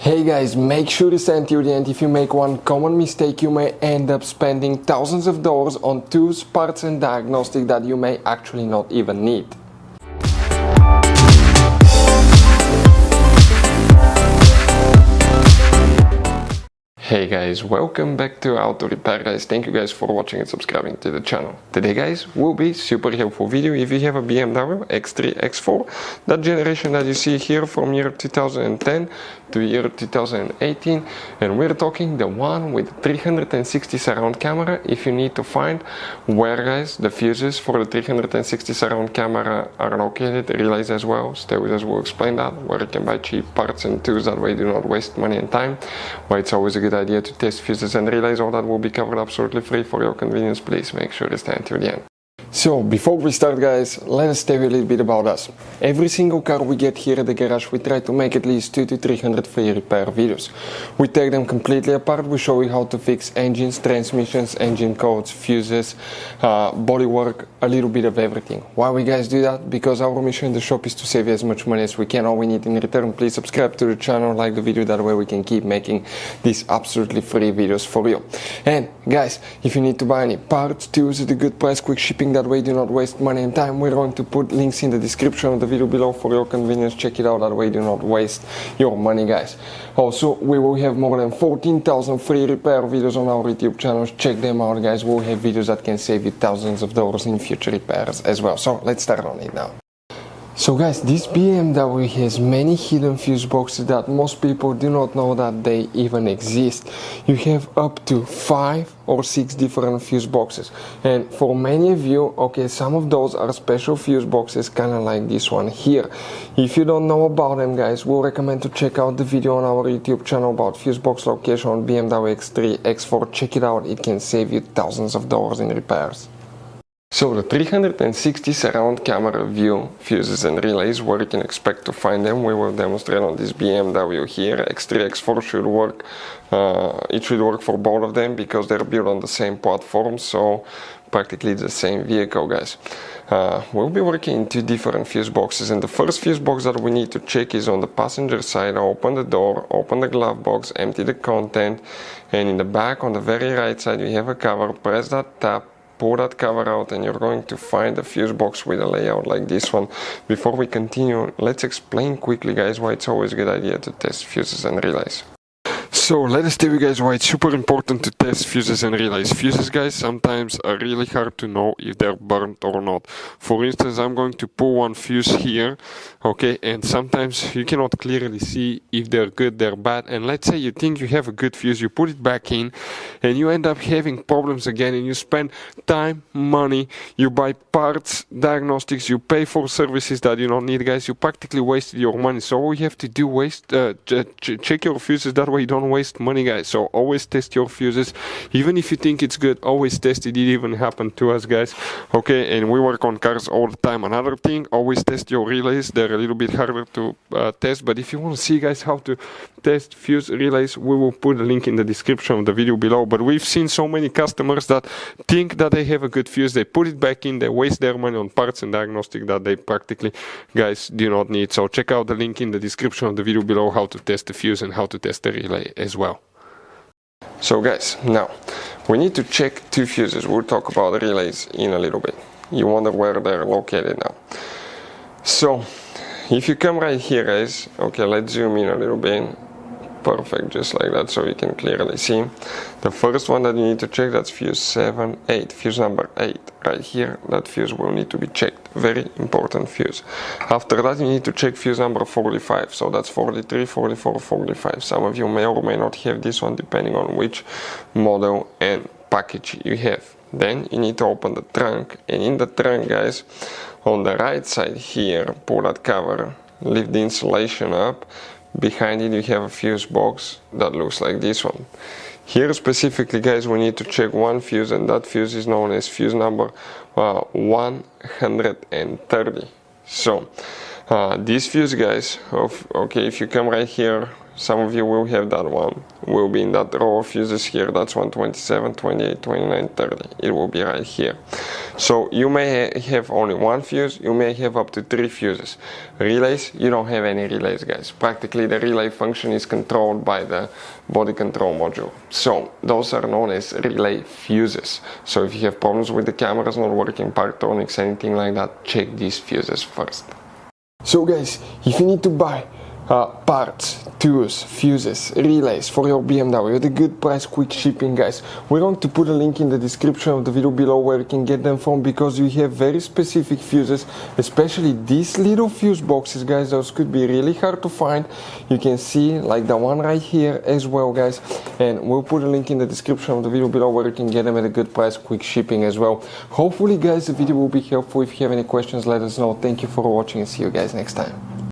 Hey guys, make sure to stay until the end. If you make one common mistake, you may end up spending thousands of dollars on tools, parts and diagnostics that you may actually not even need. Hey guys, welcome back to Auto Repair guys. Thank you guys for watching and subscribing to the channel. Today guys will be super helpful video if you have a BMW X3, X4, that generation that you see here from year 2010 to year 2018, and we're talking the one with 360 surround camera. If you need to find where guys the fuses for the 360 surround camera are located, relays as well, stay with us, we'll explain that, where you can buy cheap parts and tools, that way you do not waste money and time, why it's always a good idea to test fuses and relays. All that will be covered absolutely free for your convenience. Please make sure to stay until the end. So before we start guys, let us tell you a little bit about us. Every single car we get here at the garage, we try to make at least 200 to 300 free repair videos. We take them completely apart, we show you how to fix engines, transmissions, engine codes, fuses, bodywork, a little bit of everything. Why we guys do that? Because our mission in the shop is to save you as much money as we can. All we need in return, please subscribe to the channel, like the video, that way we can keep making these absolutely free videos for you. And guys, if you need to buy any parts, tools at a good price, quick shipping, that way do not waste money and time, we're going to put links in the description of the video below for your convenience. Check it out, that way do not waste your money guys. Also, we will have more than 14,000 free repair videos on our YouTube channels. Check them out guys, we'll have videos that can save you thousands of dollars in future repairs as well. So let's start on it now. So guys, this BMW has many hidden fuse boxes that most people do not know that they even exist. You have up to 5 or 6 different fuse boxes, and for many of you, okay, some of those are special fuse boxes, kind of like this one here. If you don't know about them guys, we'll recommend to check out the video on our YouTube channel about fuse box location on BMW X3, X4. Check it out, it can save you thousands of dollars in repairs. So the 360 surround camera view fuses and relays, where you can expect to find them, we will demonstrate on this BMW here. X3, X4 should work, it should work for both of them because they're built on the same platform, so practically the same vehicle guys. We'll be working in 2 different fuse boxes, and the first fuse box that we need to check is on the passenger side. Open the door, open the glove box, empty the content, and in the back on the very right side you have a cover. Press that tab, pull that cover out, and you're going to find a fuse box with a layout like this one. Before we continue, let's explain quickly guys why it's always a good idea to test fuses and relays. So let us tell you guys why it's super important to test fuses and relays. Fuses guys sometimes are really hard to know if they're burnt or not. For instance, I'm going to pull one fuse here, okay, and sometimes you cannot clearly see if they're good, they're bad, and let's say you think you have a good fuse, you put it back in and you end up having problems again, and you spend time, money, you buy parts, diagnostics, you pay for services that you don't need guys, you practically wasted your money. So all you have to do check your fuses, that way you don't waste money guys. So always test your fuses, even if you think it's good, always test it. It even happened to us guys, okay, and we work on cars all the time. Another thing, always test your relays. They're a little bit harder to test, but if you want to see guys how to test fuse relays, we will put a link in the description of the video below. But we've seen so many customers that think that they have a good fuse, they put it back in, they waste their money on parts and diagnostic that they practically guys do not need. So check out the link in the description of the video below how to test the fuse and how to test the relay as well. So guys, now we need to check 2 fuses. We'll talk about the relays in a little bit. You wonder where they're located now. So if you come right here guys, okay, let's zoom in a little bit. Perfect, just like that, so you can clearly see. The first one that you need to check, that's fuse 8, fuse number 8 right here. That fuse will need to be checked, very important fuse. After that you need to check fuse number 45, so that's 43, 44, 45. Some of you may or may not have this one depending on which model and package you have. Then you need to open the trunk, and in the trunk guys, on the right side here, pull that cover, lift the insulation up. Behind it you have a fuse box that looks like this one. Here specifically guys, we need to check one fuse, and that fuse is known as fuse number 130. So this fuse guys, okay, if you come right here, some of you will have that one, will be in that row of fuses here. That's 127, 28, 29, 30. It will be right here. So you may have only one fuse, you may have up to 3 fuses. Relays, you don't have any relays, guys. Practically the relay function is controlled by the body control module. So those are known as relay fuses. So if you have problems with the cameras not working, Parktronix, anything like that, check these fuses first. So guys, if you need to buy parts, tools, fuses, relays for your BMW at a good price, quick shipping, guys, we're going to put a link in the description of the video below where you can get them from, because you have very specific fuses, especially these little fuse boxes, guys. Those could be really hard to find. You can see like the one right here as well, guys, and we'll put a link in the description of the video below where you can get them at a good price, quick shipping as well. Hopefully, guys, the video will be helpful. If you have any questions, let us know. Thank you for watching and see you guys next time.